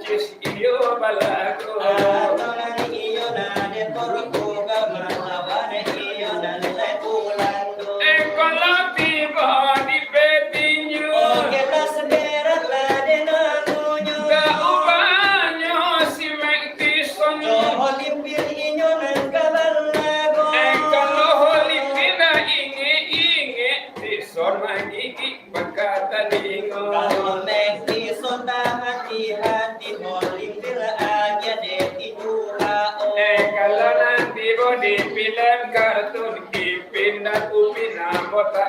mancis iyo balago Atonan iyo na de porko kamalawan iyo na le pulando. kalau tiba di petinju Oke tas berat la de nanunyo. Kaubanyo si Mekison Yo limpir inyo nan kabalago. kalau holipina inge di sorma gigi pagkatalingo Kalau mekti sonda hati-hati mo limpir aja de tiduhao. kalau nanti mau di film kartun ipindah upina bota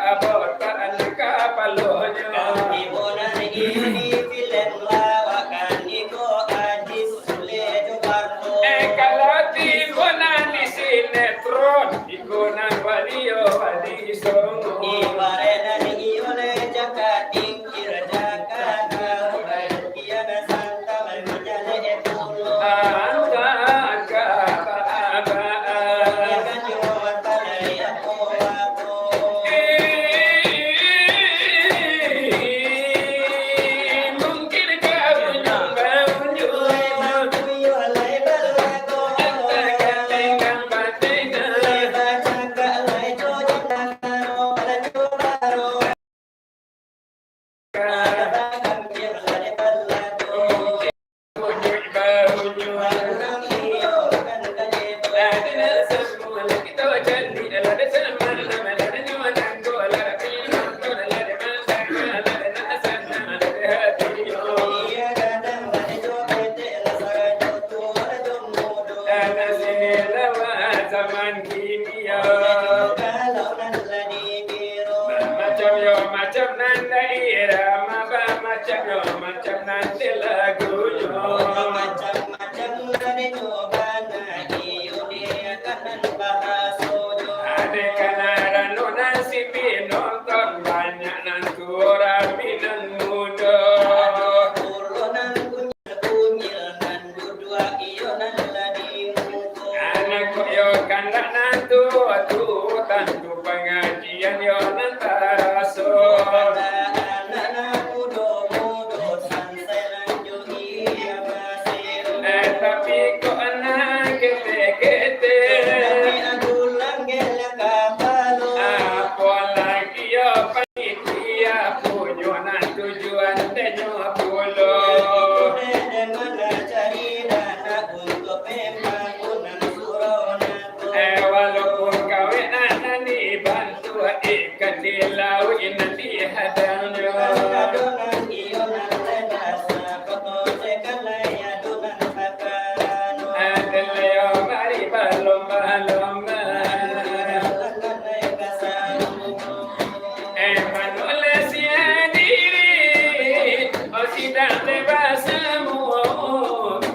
kapalonyo Ibunan iyo ni film lawakan iko adis sule jogarno. kalau tiba nanti sinetron ikonan waliyo walisongo Ibaredan iyo le jakating kirjakana Kiana santa malmajale epulo Ikan jawatan dari aku mungkin kau nyumbang Kuyo lai balago tenggang batingan Leba caka lai jojo nakaro Lajo baro Kadang kir lai balago wujud barunya Nang iyo kan kaleto Iya kadang lai jo bete la sarajo tu rajo mudo zaman kini ya Kalau nan ladi biro macam nanda irama macam nanti lagunya Macam-macam ladi nyobana iyo dia kanan bahasojo ada kanaran nasi nonton banyak nantura minang muda Ulo nan kunyil nan dudua iyo nan ladi muko anak yo kandak nantu tantu pengajian yo nantaraso Anak-anak mudo-mudo sansai lanjut iya masiro tapi kok anak kete Tapi aku langgela kapalo apalagi yo panitia punya nan tujuan denyo pulo Dan mana cari dana untuk pembangunan Suronato walaupun kawinan di bantu ikan di laut nanti hadangnya Adonan iyo nan lenasa Kotosekan laya adonan sakano Adeleo mari balomba Lanay kasano Emanuele siadiri o sidang bebasamu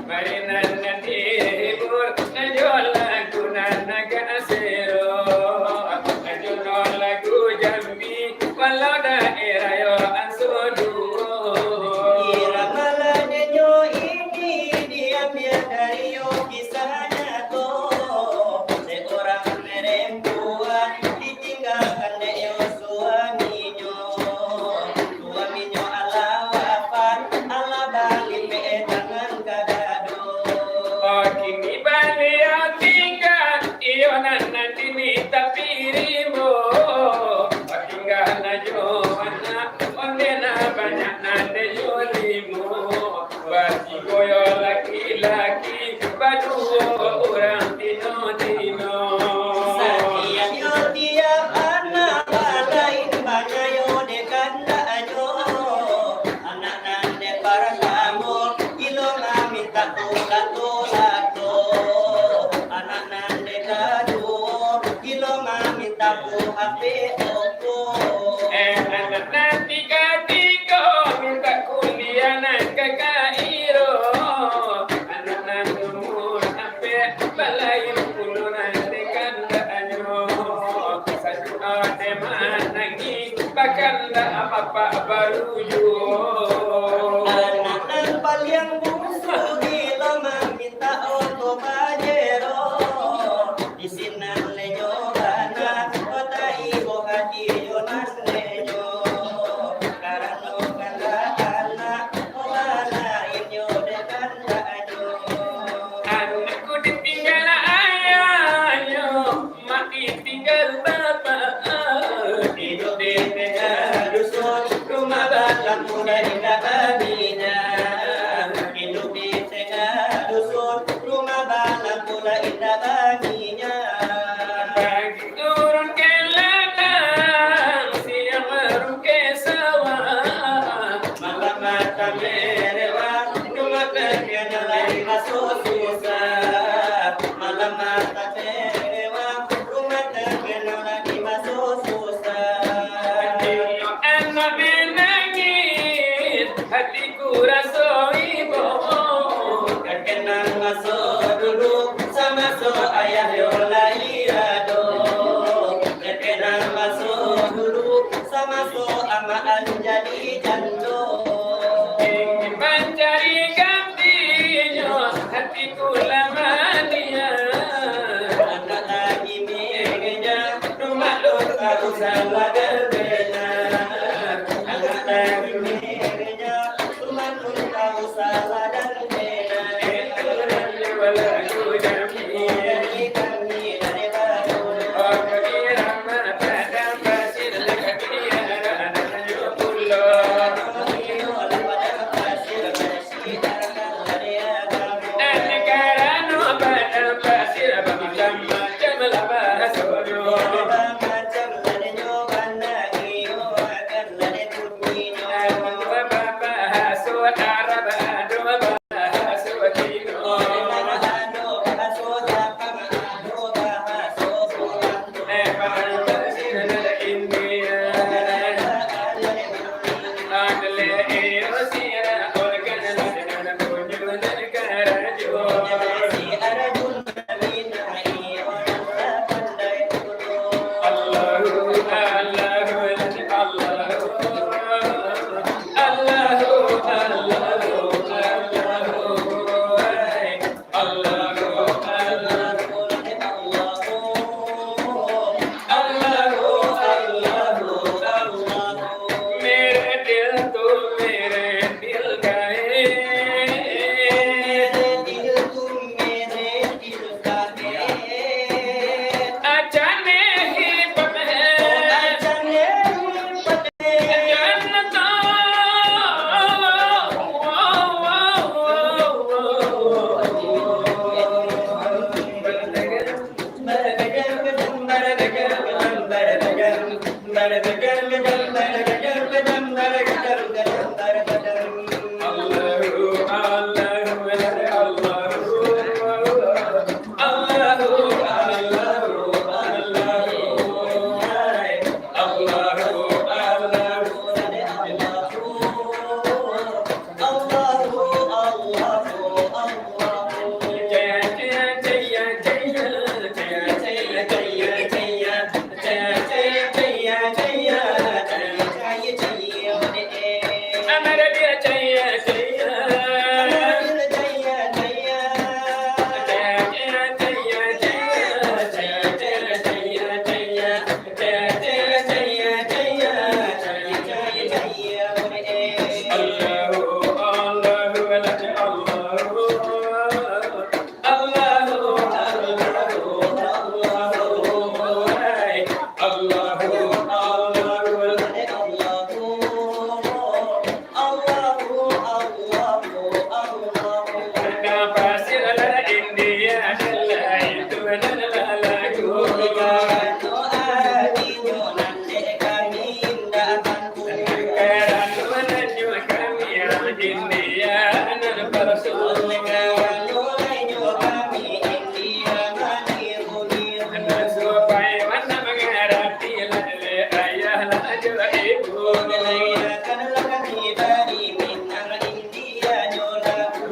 marinan nanti hibur najol lagu naga asero najol lagu jambi walau daerah yo ansodu Irama ladenyo ini diambil dari yo kisahnya to Seorang perempuan ditinggalkan de yo suaminya Suaminya ala wafat ala balik pe tangan kadado kini balik tinggal iyo nanti minta pirimo tinggal najo anak ondena banyak nande jolimo bagi goyo laki-laki baju orang tino Setiap yo tiap anak balain banyayo de kanda ajo Anak nande para tamu ilong minta tolak to Anak nande kadu ilong minta po hape opo anak nanti katigo minta kuliah nak ke Kairo anak nanti umur sampai balai puluh nanti kanda anyo satu ade manangi bakal apa baru yo Anak nan paling bungsu ilong minta oto pajero Di sinan leño bana kota ibo hati yo nas leño Karano kala anak ola inyo dekan masuk susah malam mata tewa rumah terkenal lagi masuk susah anak menangis hatiku rasa ibu terkenal masuk dulu sama so ayah yola irado terkenal masuk dulu sama so ama anjali jando ingin mencari gantinya hatiku lama dia anak lagi meja rumah luka usaha berbeda anak lagi meja rumah luka usaha dan beda walaku jami dari kami dari baru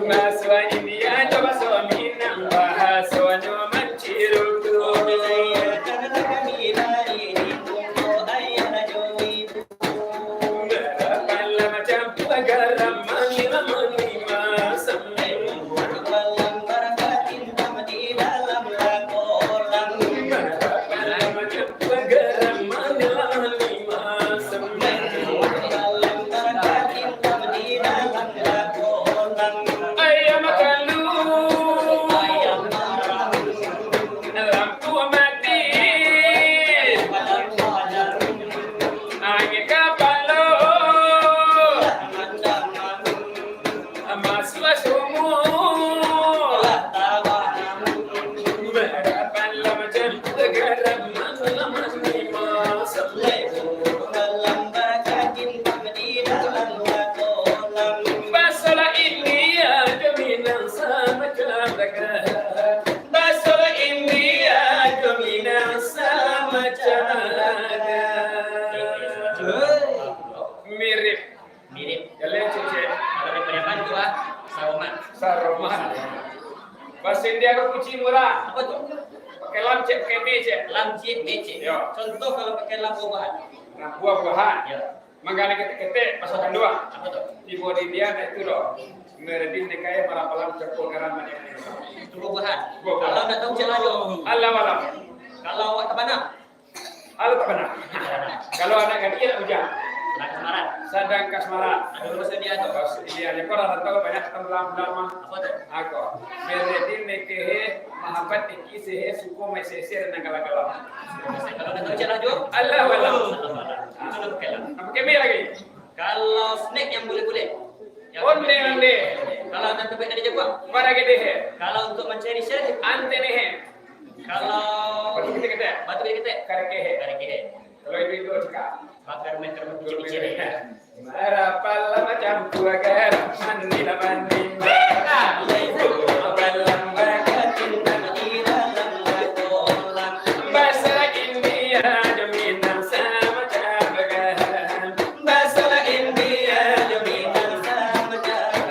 Maswa India Bahasa India dominan sama cara. Mirip. Mirip. Kalian cek. Kalau daripada apa tuh ah? Saroman. Saroman. Bahasa India ke kucing murah. Apa tuh? Pakai lam cek, pakai me cek. Lamcit, mecet. Ya. Contoh kalau pakai lam buah. Nah, buah-buahan. Ya. Mangga ketek-ketek pasukan dua. Apa tuh? Di bawah India itu loh. Meredin nekaya marapalam cekol garam mana. Itu buahan. Buah-buahan. Kalau nak tahu jalan jo. Allah malam. Kalau awak tak mana? Allah tak benar. Kalau anak gadis nak hujan. Nak kemaran. Sadang kasmaran. Ada urusan dia tu. Iya, ni kau dah tahu banyak tentang lama. Apa tuh? Aku. Meredin nekehe mahabat iki sehe suku mesese dan kala-kala. Kalau nak tahu jalan jo. Allah malam. Itu nak pakai lam. Apa keme lagi? Kalau snake yang boleh-boleh. Onde. Kalau nak tebak dari Jepang. Para gede he. Kalau untuk mencari syarif. Ante ne he. Kalau Batu kita. batu kita. Kareke he. Tarik ke. Kalau itu cekak. Bakar meter bicara. Marapala macam kuagar mandi la mandi. Bahasa India dominan sama cara. Bahasa India dominan sama cara.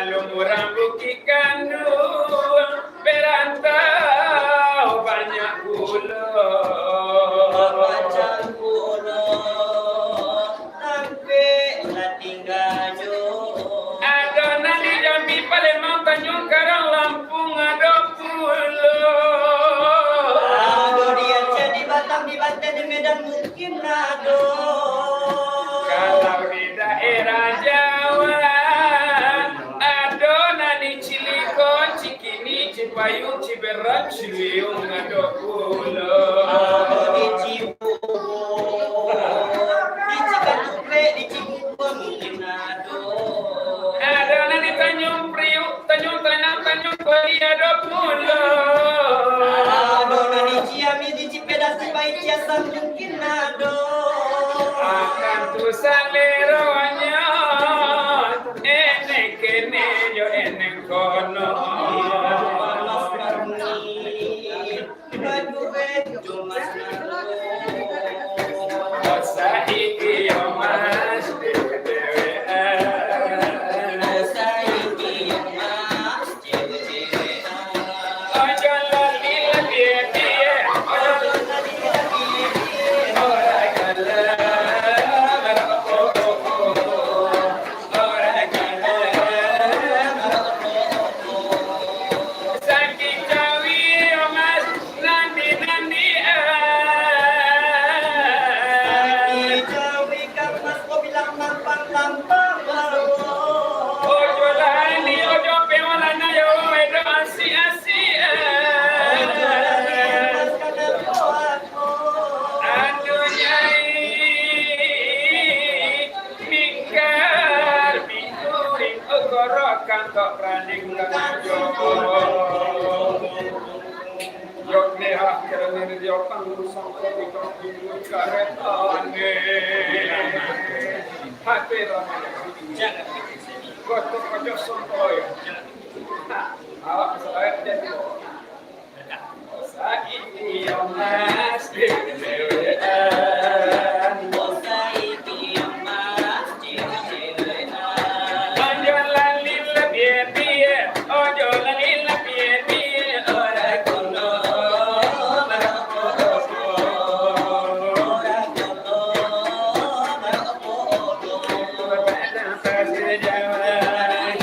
Lumurang bukit kandung berantau banyak pulau Macam pulau sampai nak tinggal jo. ada nadi Jambi Palembang Tanjung Karang Lampung ada pulau Ado di Aceh, di Batam, di Banten, di Medan mungkin ado. kalau di daerah Jawa ada nadi Cilikon Cikini Cipayung Ciberang Ciliwung ada pulau Ado di Cibubur, di Cikatupe, di Cibubur mungkin ado. ada nadi Tanjung Priuk Tanjung Tanang Tanjung Bali ada pulau Ado di Ciamis, di Cipedas, di Bayi Ciasam mungkin ado. akan tu saleronya enek kene yo enek kono Panas karni, baju bejo mas nado. saiki yo mas dewe-dewean Saiki yang mas cewek-cewekan. ojo lali piye-piye ojo ora kalah ora kalah saking cawi yo mas nandi Jawi kang mas ko bilang mampang-lampang baru. ojo lali ojo pewalana yo wedo asi-asi Mas kana aku. aduh nyai mingkar pituring ogorokan tok praning kanjo yok ne hak kerana dia pangusang ko ikut hidup karetane hati ramai Jangan gotok kocok sompoy awak saya jadi saiki yo mas dewean saiki yang mas cewek-cewekan. ojo lali piye-piye ojo lali piye-piye ora kono Orang kono, pasir Jawa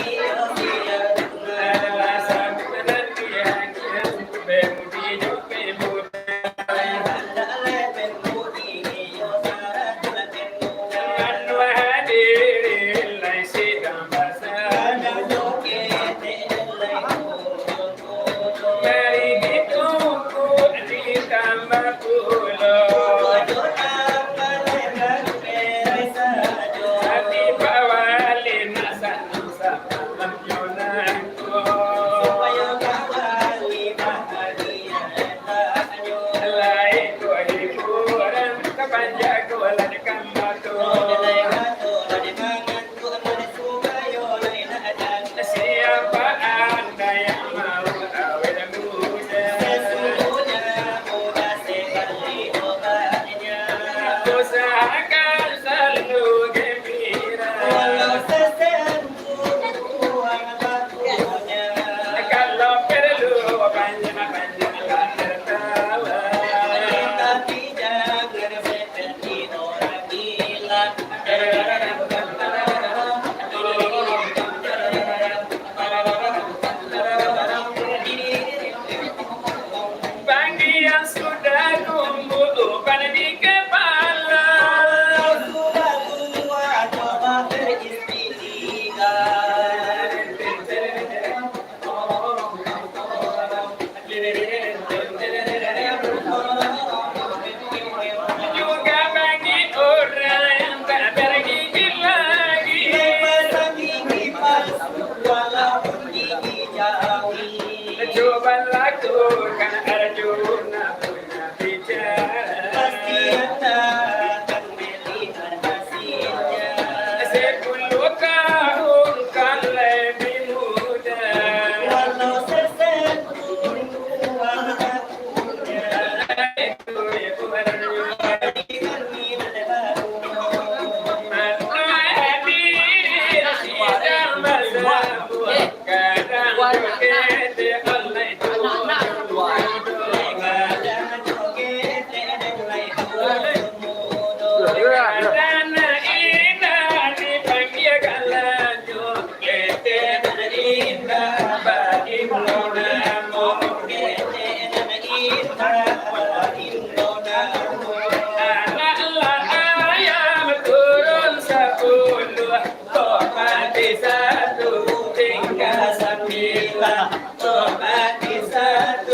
kan Arjuna punya bicara. Pasti akan melihat hasilnya. 10 tahun kan lebih muda. Walau seseorang waktunya. Itu ibu Arjuna. Kami mendapat Mata hadir sidang masa kadang joget Allah itu kadang joget dan mulai bermudo. kadang indah dipanggil galan joget indah bagi namo anak ayam turun 10 mati 1 tinggal 9 mati 1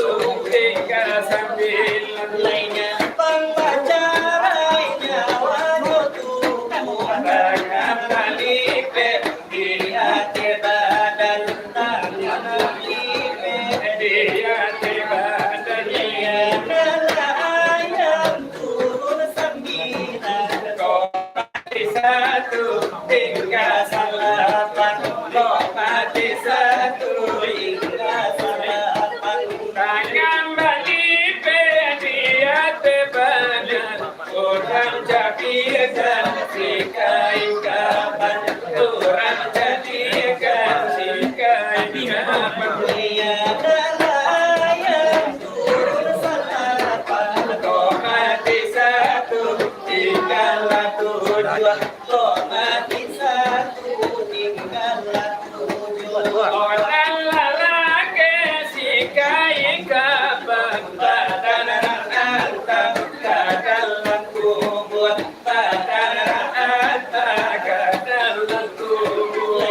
tinggal 9 Lainnya pembacaranya wajah Ragam balipe di hati badan tangan lipe di hati badan dia adalah ayam turun 9 kau mati 1 tinggal 8 kau mati 1 hingga 8 Ragam balipe di hati badan orang jadikan si kain kapan orang jadikan si kain kapan dia adalah ayam turun 8 kau mati 1 tinggal 7 kok mati 1 tinggal 7 orang lalaki si kain kapan badan antang kadalan kubur badan antang kadalan kubur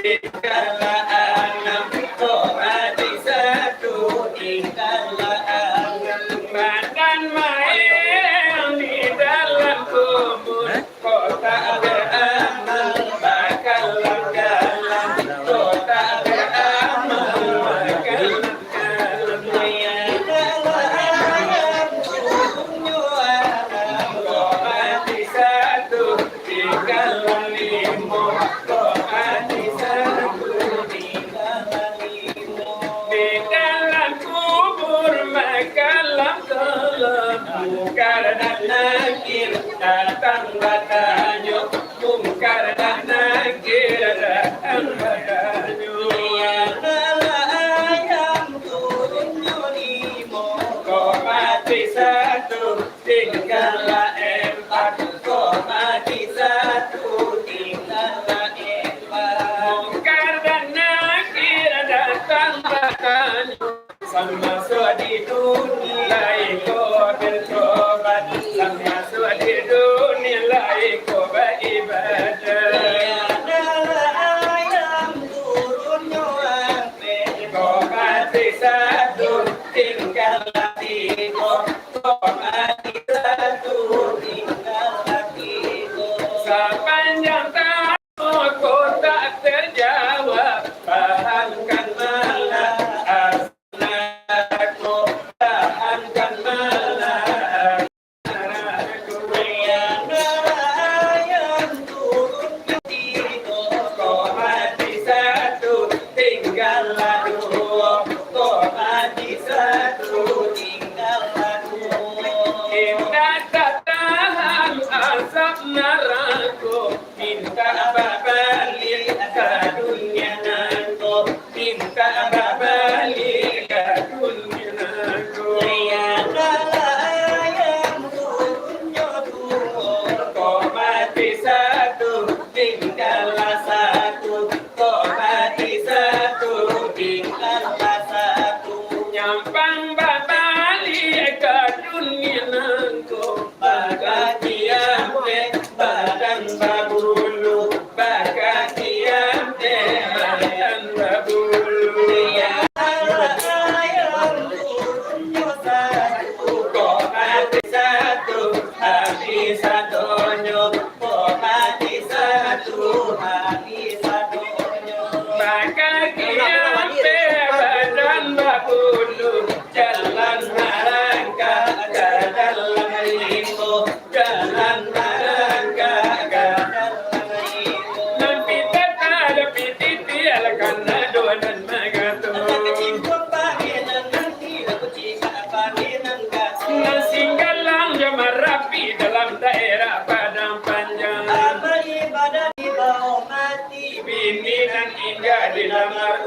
tinggal 6 kau mati 1 tinggal 6 badan main di dalam kubur kau tak beramal bakalan galam kau tak beramal bakalan galam kau mati 1 tinggal 5 kau mati 1 tinggal 5 di dalam kubur makalam dalam mungkar dan nakir datang bertanya mungkar dan nakir datang bertanya kau mati 1 tinggal 4 kau mati 1 tinggal 4 mungkar dan nakir datang bertanya sama di dunia kau bertobat sama di dunia kau beribadah kau mati 1 tinggal 3 kau mati 1 tinggal 3 sepanjang tahun kau tak terjawab bahankan malah asnaku bahankan malah asnaku kau mati 1 tinggal 2 kau mati 1 tinggal 2 kita tak tahan asap neraka minta balik ke dunia nanti minta balik ke dunia kau mati 1 tinggal 1 kau mati 1 tinggal 1 nyampang balik ke dunia nanti bagai kiamte badan babulu bagai kiamte badan babulu kau mati 1 habis 1 kau mati 1 habis Damar